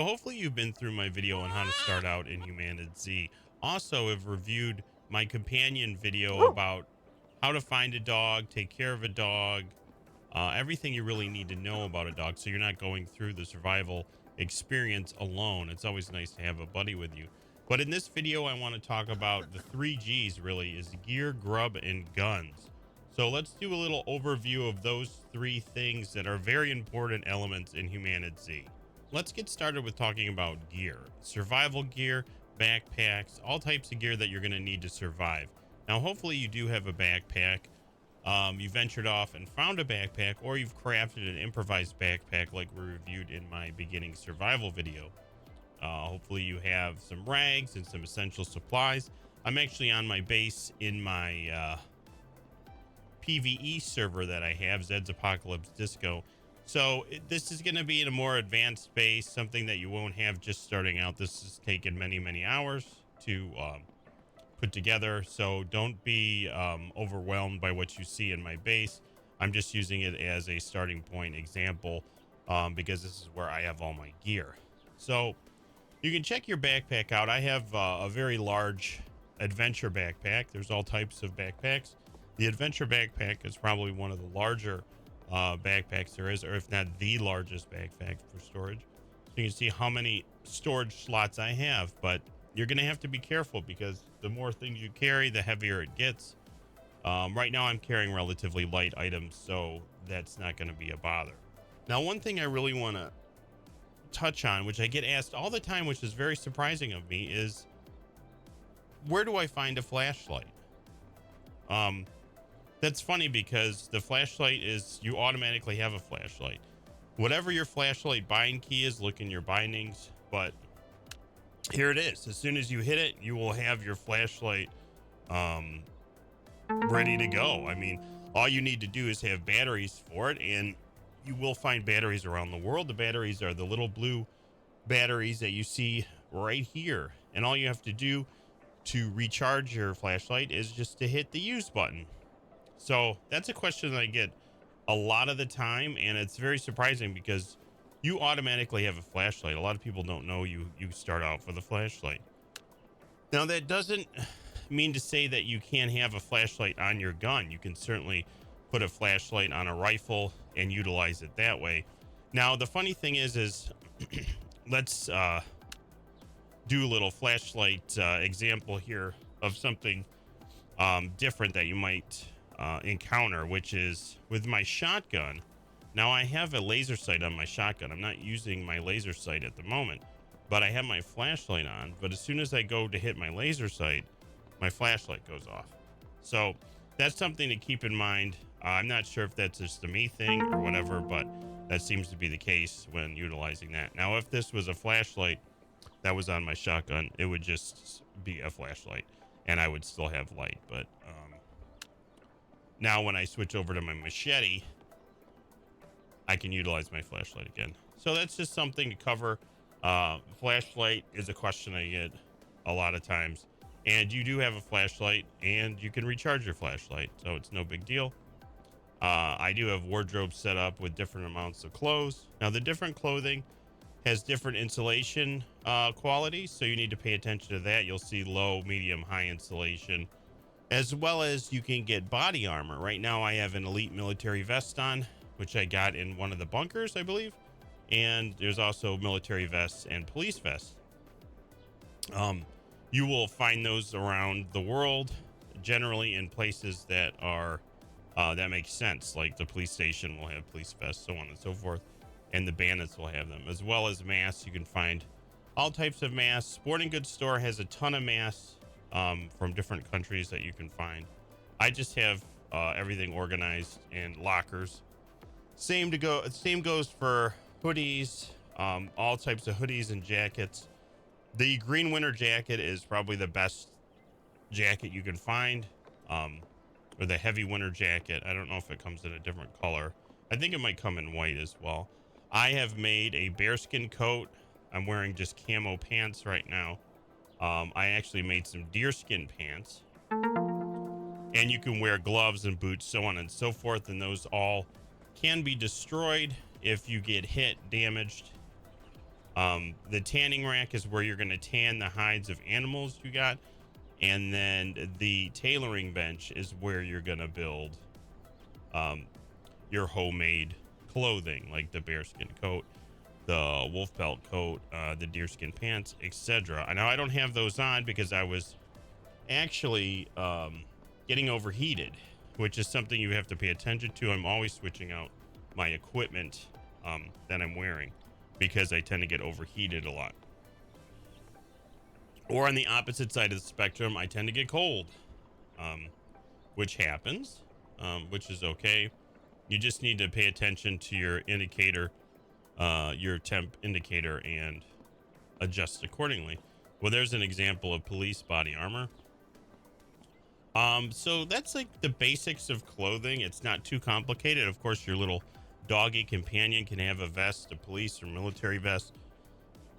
Hopefully you've been through my video on how to start out in HumanitZ. Also, have reviewed my companion video about how to find a dog, take care of a dog, everything you really need to know about a dog, so you're not going through the survival experience alone. It's always nice to have a buddy with you. But in this video, I want to talk about the three G's, really, is gear, grub, and guns. So let's do a little overview of those three things that are very important elements in HumanitZ. Let's get started with talking about gear. Survival gear, backpacks, all types of gear that you're going to need to survive. Now, hopefully you do have a backpack. You ventured off and found a backpack, or you've crafted an improvised backpack like we reviewed in my beginning survival video. Hopefully you have some rags and some essential supplies. I'm actually on my base in my PvE server that I have, Zed's Apocalypse Disco. So this is going to be in a more advanced space, something that you won't have just starting out. This has taken many hours to put together, so don't be overwhelmed by what you see in my base. I'm just using it as a starting point example because this is where I have all my gear. So you can check your backpack out. I have a very large adventure backpack. There's all types of backpacks. The adventure backpack is probably one of the larger backpacks there is, or if not the largest backpack for storage. So you can see how many storage slots I have, but you're going to have to be careful because the more things you carry, the heavier it gets. Right now I'm carrying relatively light items, so that's not going to be a bother. Now, one thing I really want to touch on, which I get asked all the time, which is very surprising of me, is where do I find a flashlight? That's funny because the flashlight is, you automatically have a flashlight. Whatever your flashlight bind key is, look in your bindings, but here it is. As soon as you hit it, you will have your flashlight ready to go. I mean, all you need to do is have batteries for it, and you will find batteries around the world. The batteries are the little blue batteries that you see right here, and all you have to do to recharge your flashlight is just to hit the use button. So that's a question that I get a lot of the time, and it's very surprising because you automatically have a flashlight. A lot of people don't know you start out with a flashlight. Now, that doesn't mean to say that you can't have a flashlight on your gun. You can certainly put a flashlight on a rifle and utilize it that way. Now, the funny thing is let's do a little flashlight example here of something different that you might encounter, which is with my shotgun. Now, I have a laser sight on my shotgun. I'm not using my laser sight at the moment, but I have my flashlight on. But as soon as I go to hit my laser sight, my flashlight goes off. So that's something to keep in mind. I'm not sure if that's just a me thing or whatever, but that seems to be the case when utilizing that. Now, if this was a flashlight that was on my shotgun, it would just be a flashlight and I would still have light. But now when I switch over to my machete, I can utilize my flashlight again. So that's just something to cover. Flashlight is a question I get a lot of times, and you do have a flashlight and you can recharge your flashlight, so it's no big deal. I do have wardrobes set up with different amounts of clothes. Now, the different clothing has different insulation qualities, so you need to pay attention to that. You'll see low, medium, high insulation, as well as you can get body armor. Right now I have an elite military vest on, which I got in one of the bunkers, I believe. And there's also military vests and police vests. You will find those around the world, generally in places that are that makes sense. Like the police station will have police vests, so on and so forth, and the bandits will have them, as well as masks. You can find all types of masks. Sporting goods store has a ton of masks from different countries that you can find. I just have everything organized in lockers. Same goes for hoodies, all types of hoodies and jackets. The green winter jacket is probably the best jacket you can find, or the heavy winter jacket. I don't know if it comes in a different color. I think it might come in white as well. I have made a bearskin coat. I'm wearing just camo pants right now. I actually made some deerskin pants, and you can wear gloves and boots, so on and so forth, and those all can be destroyed if you get hit, damaged. The tanning rack is where you're going to tan the hides of animals you got. And then the tailoring bench is where you're going to build your homemade clothing, like the bearskin coat, the wolf pelt coat, the deerskin pants, etc. Now I don't have those on because I was actually getting overheated, which is something you have to pay attention to. I'm always switching out my equipment that I'm wearing because I tend to get overheated a lot. Or on the opposite side of the spectrum, I tend to get cold, which happens, which is okay. You just need to pay attention to your indicator, your temp indicator, and adjust accordingly. Well, there's an example of police body armor. So that's like the basics of clothing. It's not too complicated. Of course, your little doggy companion can have a vest, a police or military vest,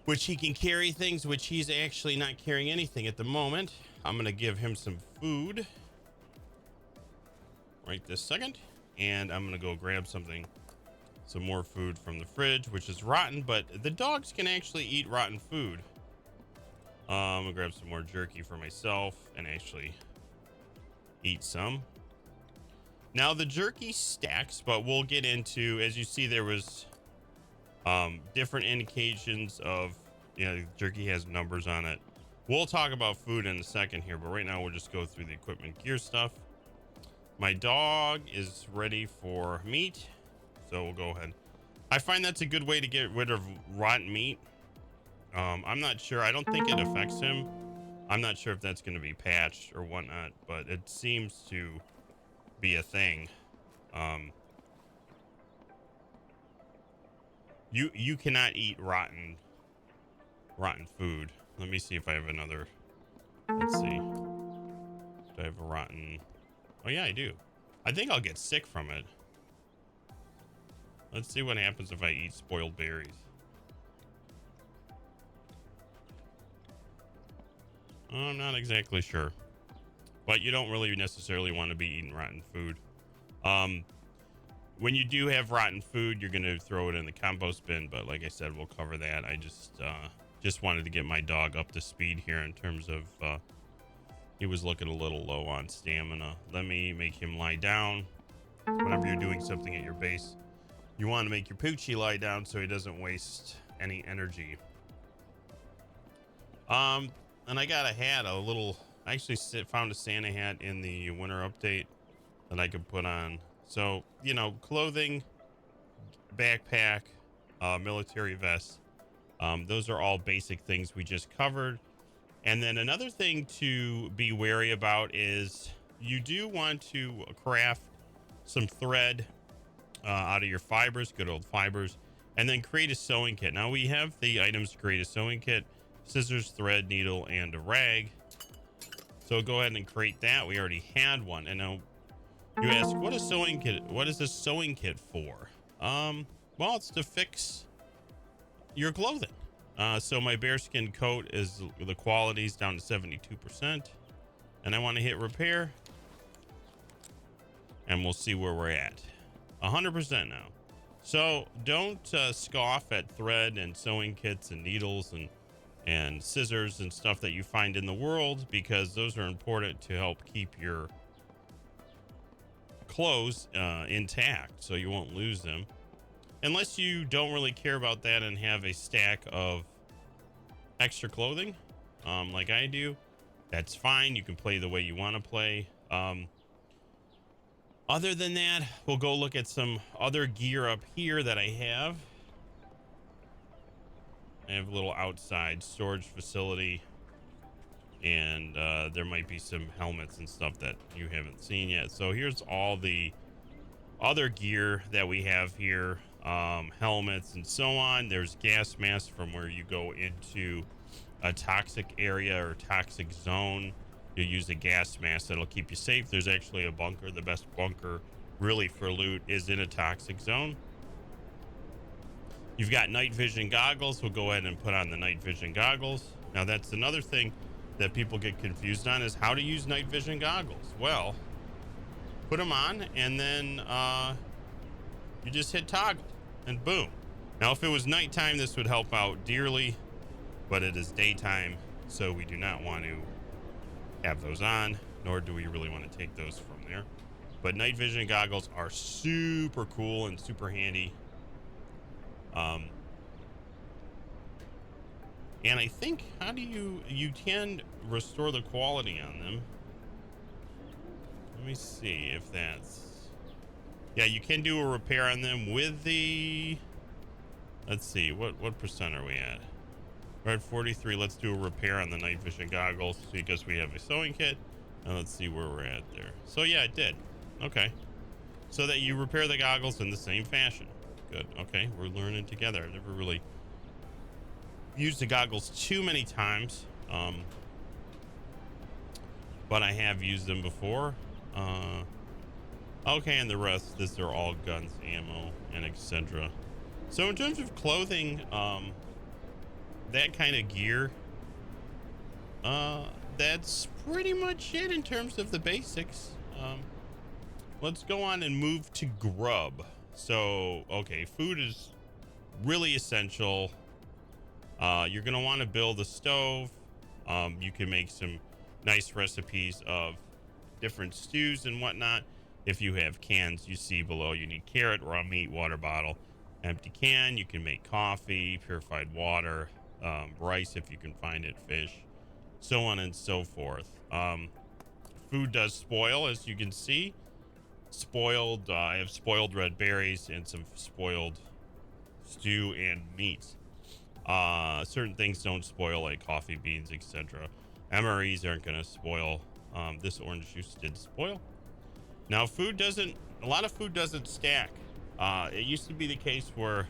which he can carry things, which he's actually not carrying anything at the moment. I'm going to give him some food right this second. And I'm going to go grab some more food from the fridge, which is rotten, but the dogs can actually eat rotten food. I'm going to grab some more jerky for myself and actually eat some. Now the jerky stacks, but we'll get into, as you see, there was different indications of, jerky has numbers on it. We'll talk about food in a second here, but right now we'll just go through the equipment gear stuff. My dog is ready for meat, so we'll go ahead. I find that's a good way to get rid of rotten meat. I'm not sure. I don't think it affects him. I'm not sure if that's going to be patched or whatnot, but it seems to be a thing. You cannot eat rotten food. Let me see if I have another. Let's see. Do I have a rotten? Oh yeah, I do. I think I'll get sick from it. Let's see what happens if I eat spoiled berries. I'm not exactly sure, but you don't really necessarily want to be eating rotten food. When you do have rotten food, you're going to throw it in the compost bin. But like I said, we'll cover that. I just wanted to get my dog up to speed here in terms of, he was looking a little low on stamina. Let me make him lie down. Whenever you're doing something at your base, you want to make your Poochie lie down so he doesn't waste any energy. And I got a hat, I actually found a Santa hat in the winter update that I could put on. So, clothing, backpack, military vest. Those are all basic things we just covered. And then another thing to be wary about is you do want to craft some thread out of your fibers, good old fibers, and then create a sewing kit. Now we have the items to create a sewing kit: scissors, thread, needle, and a rag. So go ahead and create that. We already had one. And now you ask, what is this sewing kit for? Well, it's to fix your clothing. So my bearskin coat is, the quality's down to 72%, and I want to hit repair, and we'll see where we're at. 100% now. So don't scoff at thread and sewing kits and needles and scissors and stuff that you find in the world, because those are important to help keep your clothes intact so you won't lose them. Unless you don't really care about that and have a stack of extra clothing, like I do, that's fine. You can play the way you want to play. Other than that, we'll go look at some other gear up here that I have. I have a little outside storage facility, and there might be some helmets and stuff that you haven't seen yet. So here's all the other gear that we have here. Helmets and so on. There's gas masks from where you go into a toxic area or toxic zone. You use a gas mask that'll keep you safe. There's actually a bunker. The best bunker really for loot is in a toxic zone. You've got night vision goggles. We'll go ahead and put on the night vision goggles. Now that's another thing that people get confused on, is how to use night vision goggles. Well, put them on and then you just hit toggle and boom, Now, if it was nighttime, this would help out dearly, but it is daytime, so we do not want to have those on, nor do we really want to take those from there. But night vision goggles are super cool and super handy. And I think, how do you can restore the quality on them. Let me see if that's, yeah, you can do a repair on them with the, let's see, what percent are we at? We're at 43. Let's do a repair on the night vision goggles because we have a sewing kit. And let's see where we're at there. So yeah, it did. Okay. So that you repair the goggles in the same fashion. Good. Okay. We're learning together. I've never really used the goggles too many times. But I have used them before. Okay. And the rest, these are all guns, ammo, and etc. So in terms of clothing, that kind of gear, that's pretty much it in terms of the basics. Let's go on and move to GRUB. So, okay, food is really essential. You're going to want to build a stove. You can make some nice recipes of different stews and whatnot. If you have cans, you see below, you need carrot, raw meat, water bottle, empty can. You can make coffee, purified water, rice if you can find it, fish, so on and so forth. Food does spoil, as you can see. Spoiled, I have spoiled red berries and some spoiled stew and meats. Certain things don't spoil, like coffee beans, etc. MREs aren't going to spoil. This orange juice did spoil. Now, a lot of food doesn't stack. It used to be the case where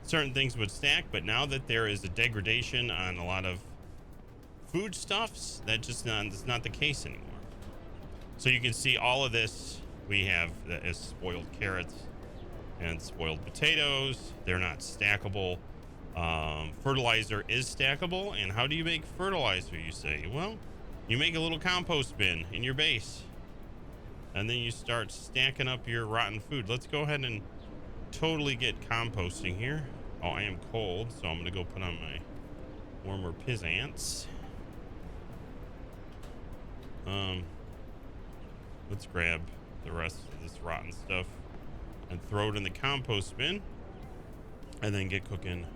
certain things would stack, but now that there is a degradation on a lot of foodstuffs, that's not the case anymore. So you can see all of this. We have as spoiled carrots and spoiled potatoes. They're not stackable. Fertilizer is stackable. And how do you make fertilizer, you say? Well, you make a little compost bin in your base, and then you start stacking up your rotten food. Let's go ahead and totally get composting here. Oh, I am cold, so I'm gonna go put on my warmer pizzants. Let's grab the rest of this rotten stuff and throw it in the compost bin, and then get cooking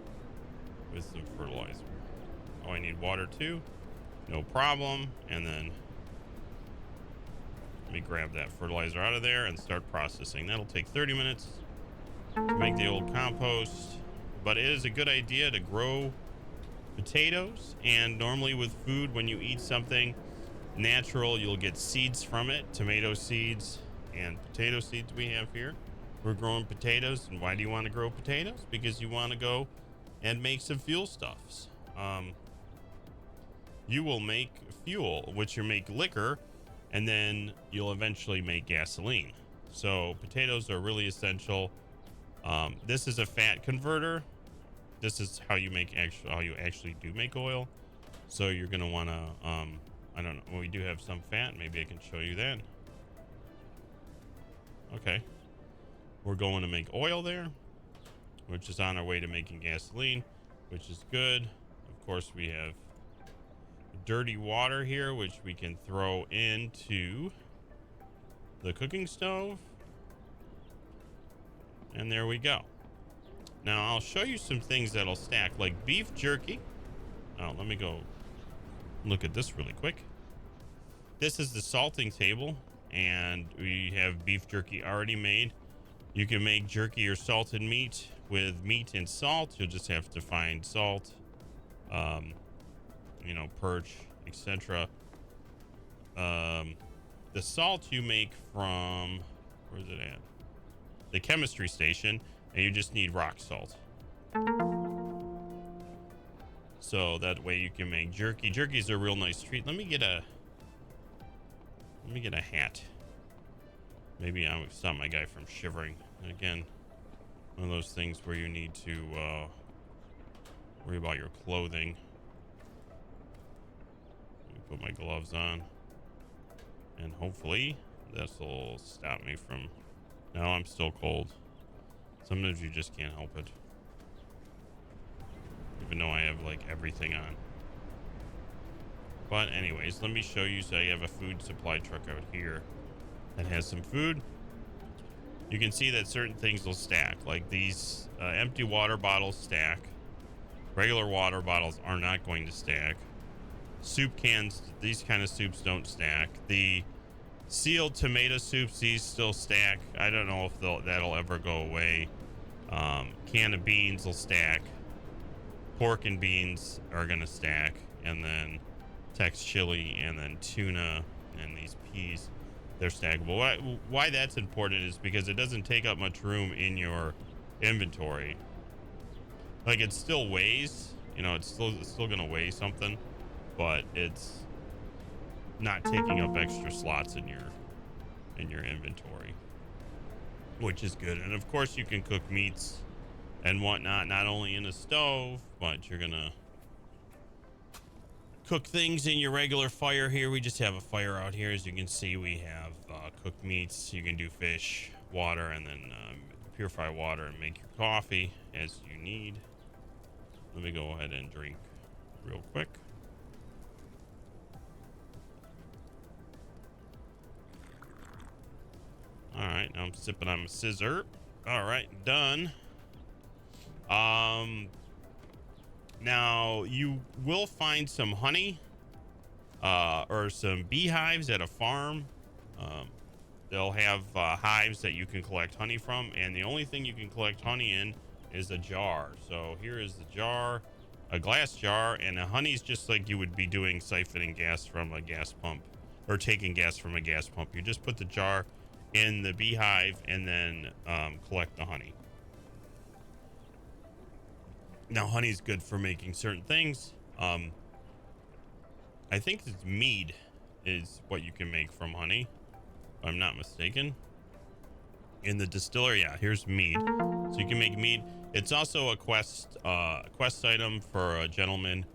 with some fertilizer. Oh, I need water too. No problem. And then let me grab that fertilizer out of there and start processing. That'll take 30 minutes to make the old compost, but it is a good idea to grow potatoes. And normally with food, when you eat something natural, you'll get seeds from it. Tomato seeds and potato seeds we have here. We're growing potatoes. And why do you want to grow potatoes? Because you want to go and make some fuel stuffs. You will make fuel, which you make liquor, and then you'll eventually make gasoline. So potatoes are really essential. This is a fat converter. This is how you actually do make oil. So you're gonna want to I don't know, we do have some fat. Maybe I can show you that. Okay, we're going to make oil there, which is on our way to making gasoline, which is good. Of course, we have dirty water here, which we can throw into the cooking stove. And there we go. Now I'll show you some things that'll stack, like beef jerky. Oh, let me go look at this really quick. This is the salting table, and we have beef jerky already made. You can make jerky or salted meat with meat and salt. You'll just have to find salt, perch, etc. The salt you make from, where's it at? The chemistry station, and you just need rock salt. So that way you can make jerky. Jerky is a real nice treat. Let me get a hat. Maybe I'll stop my guy from shivering. And again, one of those things where you need to worry about your clothing. Let me put my gloves on, and hopefully this will stop me from. No, I'm still cold. Sometimes you just can't help it. even though I have like everything on. But anyways, let me show you. So I have a food supply truck out here that has some food. You can see that certain things will stack, like these empty water bottles stack. Regular water bottles are not going to stack. Soup cans, these kind of soups don't stack. The sealed tomato soups, these still stack. I don't know if that'll ever go away. Can of beans will stack. Pork and beans are gonna stack, and then Tex chili, and then tuna, and these peas, they're stackable. Why that's important is because it doesn't take up much room in your inventory. Like, it still weighs, you know, it's still gonna weigh something, but it's not taking up extra slots in your inventory, which is good. And of course you can cook meats and whatnot, not only in a stove, but you're gonna cook things in your regular fire here. We just have a fire out here. As you can see, we have cooked meats. You can do fish, water, and then purify water and make your coffee as you need. Let me go ahead and drink real quick. All right, now I'm sipping on my scissor. All right, done. Now you will find some honey or some beehives at a farm. They'll have hives that you can collect honey from, and the only thing you can collect honey in is a jar. So here is the jar, a glass jar, and the honey's just like you would be doing siphoning gas from a gas pump, or taking gas from a gas pump. You just put the jar in the beehive and then collect the honey. Now, honey's good for making certain things. I think it's mead is what you can make from honey, if I'm not mistaken. In the distillery, yeah, here's mead. So you can make mead. It's also a quest item for a gentleman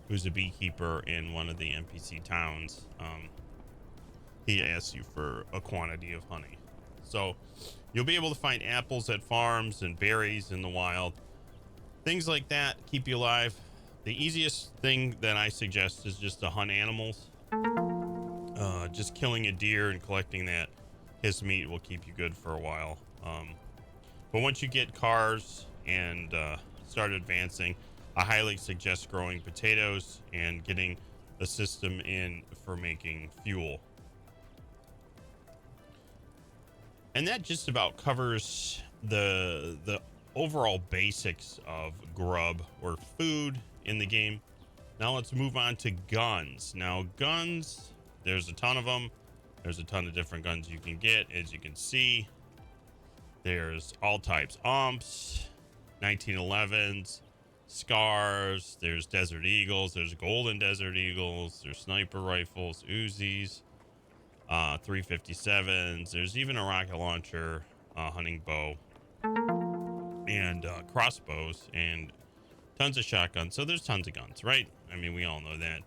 who's a beekeeper in one of the NPC towns. He asks you for a quantity of honey. So you'll be able to find apples at farms and berries in the wild. Things like that keep you alive. The easiest thing that I suggest is just to hunt animals. Just killing a deer and collecting his meat will keep you good for a while. But once you get cars and start advancing, I highly suggest growing potatoes and getting a system in for making fuel. And that just about covers the overall basics of grub or food in the game. Now let's move on to guns. Now guns, there's a ton of them. There's a ton of different guns you can get. As you can see, there's all types: umps, 1911s, scars, there's desert eagles, there's golden desert eagles, there's sniper rifles, Uzis, 357s, there's even a rocket launcher, hunting bow, and crossbows, and tons of shotguns. So there's tons of guns, right? I mean, we all know that.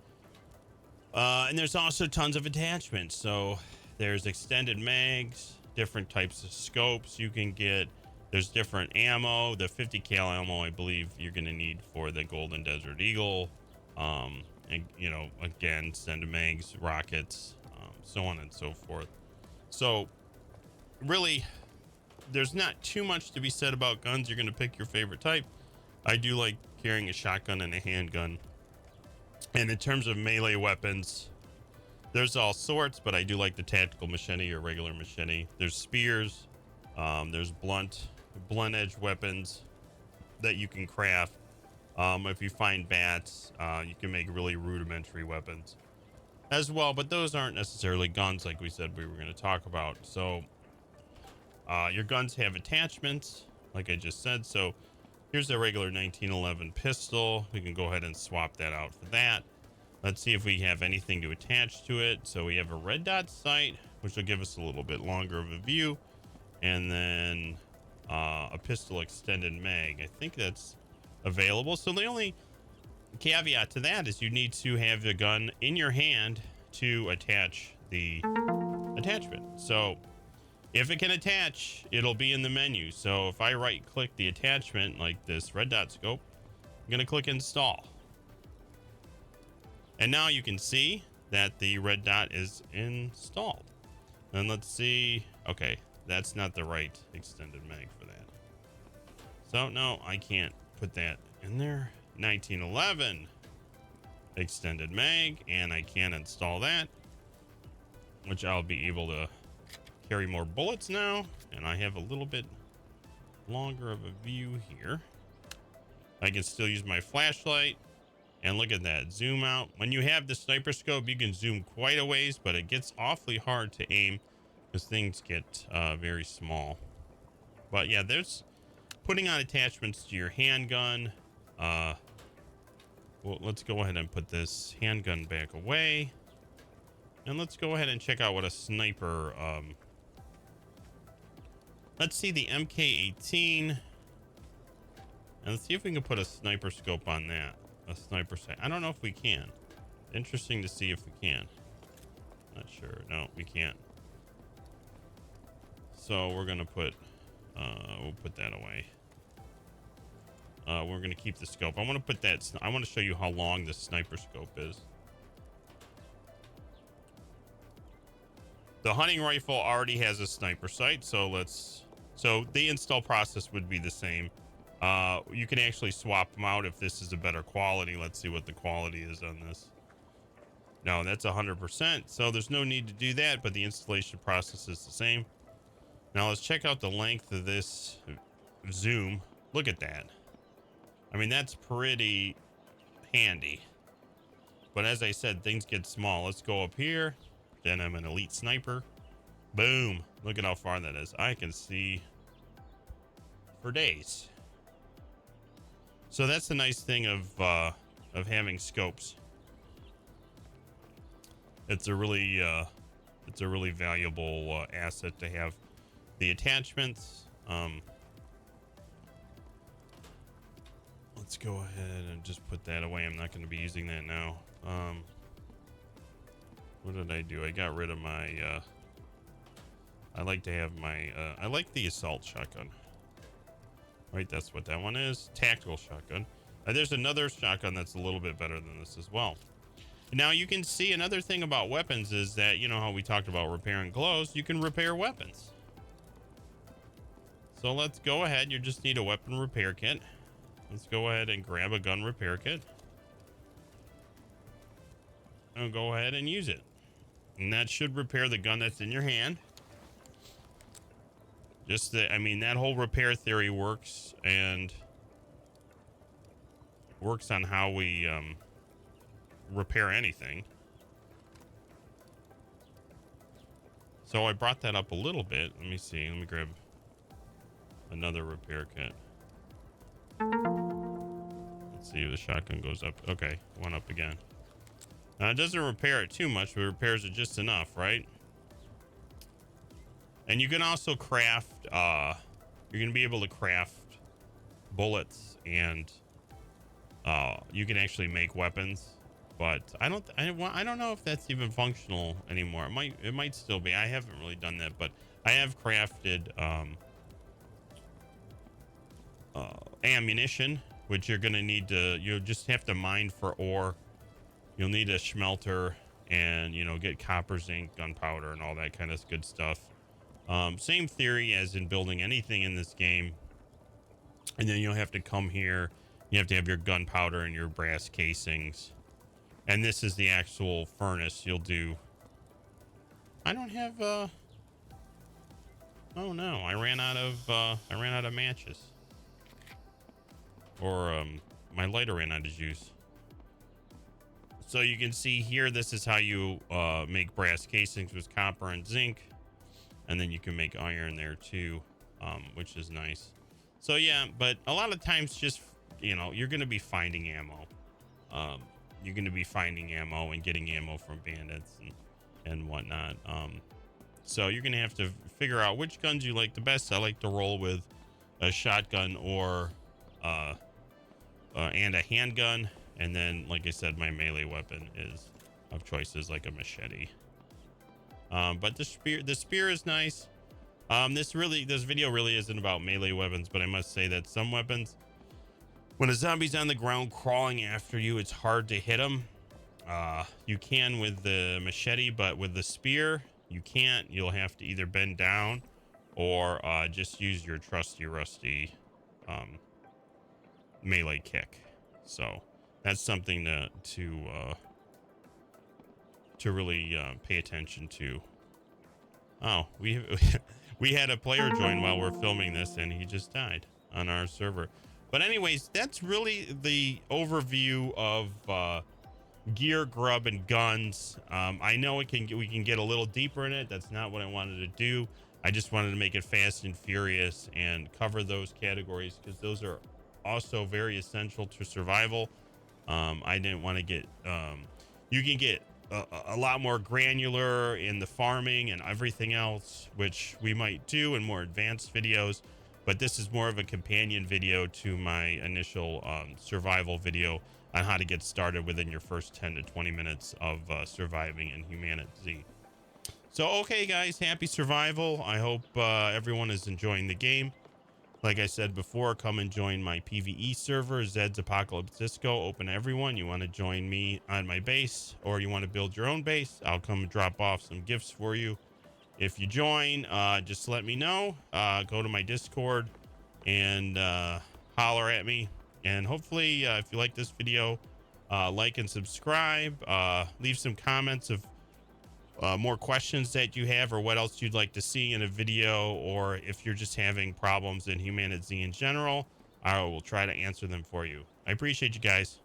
And there's also tons of attachments. So there's extended mags, different types of scopes you can get. There's different ammo. The 50 cal ammo, I believe you're going to need for the golden desert eagle. And, you know, again, extended mags, rockets, so on and so forth. So really, there's not too much to be said about guns. You're going to pick your favorite type. I do like carrying a shotgun and a handgun. And in terms of melee weapons, there's all sorts, but I do like the tactical machete or regular machete. There's spears. There's blunt edge weapons that you can craft. If you find bats, you can make really rudimentary weapons as well, but those aren't necessarily guns like we said we were going to talk about. So your guns have attachments, like I just said. So here's a regular 1911 pistol. We can go ahead and swap that out for that. Let's see if we have anything to attach to it. So we have a red dot sight, which will give us a little bit longer of a view. And then a pistol extended mag. I think that's available. So the only caveat to that is you need to have the gun in your hand to attach the attachment. So if it can attach, it'll be in the menu. So if I right click the attachment like this red dot scope, I'm gonna click install. And now you can see that the red dot is installed. And let's see. Okay, that's not the right extended mag for that. So no, I can't put that in there. 1911 extended mag, and I can't install that, which I'll be able to carry more bullets now. And I have a little bit longer of a view here. I can still use my flashlight. And look at that, zoom out. When you have the sniper scope, you can zoom quite a ways, but it gets awfully hard to aim because things get very small. But yeah, there's putting on attachments to your handgun. Well, let's go ahead and put this handgun back away. And let's go ahead and check out what a sniper, let's see the MK18. And let's see if we can put a sniper scope on that. A sniper sight. I don't know if we can. Interesting to see if we can. Not sure. No, we can't. So we're gonna put we'll put that away. We're gonna keep the scope. I want to put that. I want to show you how long the sniper scope is. The hunting rifle already has a sniper sight, so the install process would be the same. You can actually swap them out if this is a better quality. Let's see what the quality is on this. No, that's 100%. So there's no need to do that, but the installation process is the same. Now let's check out the length of this zoom. Look at that. I mean, that's pretty handy. But as I said, things get small. Let's go up here. Then I'm an elite sniper. Boom. Look at how far that is. I can see for days. So that's the nice thing of having scopes. It's a really valuable asset to have the attachments. Let's go ahead and just put that away. I'm not going to be using that now. What did I do? I got rid of my I like to have my I like the assault shotgun. Right, that's what that one is. Tactical shotgun. There's another shotgun that's a little bit better than this as well. Now you can see another thing about weapons is that, you know how we talked about repairing clothes, you can repair weapons. So let's go ahead. You just need a weapon repair kit. Let's go ahead and grab a gun repair kit. And go ahead and use it. And that should repair the gun that's in your hand. Just I mean, that whole repair theory works and works on how we repair anything. So I brought that up a little bit. Let me see. Let me grab another repair kit. Let's see if the shotgun goes up. Okay, one up again. Now it doesn't repair it too much, but it repairs it just enough, right? And you can also craft, you're going to be able to craft bullets and you can actually make weapons, but I don't know if that's even functional anymore. It might still be. I haven't really done that, but I have crafted ammunition, which you're going to need you'll just have to mine for ore. You'll need a smelter and, you know, get copper, zinc, gunpowder, and all that kind of good stuff. Same theory as in building anything in this game. And then you'll have to come here. You have to have your gunpowder and your brass casings. And this is the actual furnace you'll do. I don't have, oh no, I ran out of matches. Or, my lighter ran out of juice. So you can see here, this is how you, make brass casings with copper and zinc. And then you can make iron there too, which is nice. So yeah, but a lot of times just, you know, you're going to be finding ammo. You're going to be finding ammo and getting ammo from bandits and whatnot. So you're going to have to figure out which guns you like the best. I like to roll with a shotgun or and a handgun. And then, like I said, my melee weapon of choice is like a machete. But the spear is nice. This video really isn't about melee weapons, but I must say that some weapons When a zombie's on the ground crawling after you, it's hard to hit him. You can with the machete, but with the spear, you can't. You'll have to either bend down or just use your trusty rusty melee kick. So that's something to really pay attention to. Oh, we had a player join while we're filming this, and he just died on our server. But anyways, that's really the overview of gear, grub, and guns. I know we can get a little deeper in it. That's not what I wanted to do. I just wanted to make it fast and furious and cover those categories because those are also very essential to survival. I didn't want to get you can get a lot more granular in the farming and everything else, which we might do in more advanced videos, but this is more of a companion video to my initial survival video on how to get started within your first 10 to 20 minutes of surviving in HumanitZ. So okay guys, happy survival. I hope everyone is enjoying the game. Like I said before, come and join my PvE server, Zed's Apocalypse Disco, open to everyone. You want to join me on my base or you want to build your own base, I'll come and drop off some gifts for you. If you join, just let me know. Go to my Discord and holler at me. And hopefully, if you like this video, like and subscribe. Leave some comments of more questions that you have or what else you'd like to see in a video, or if you're just having problems in HumanitZ in general, I will try to answer them for you. I appreciate you guys.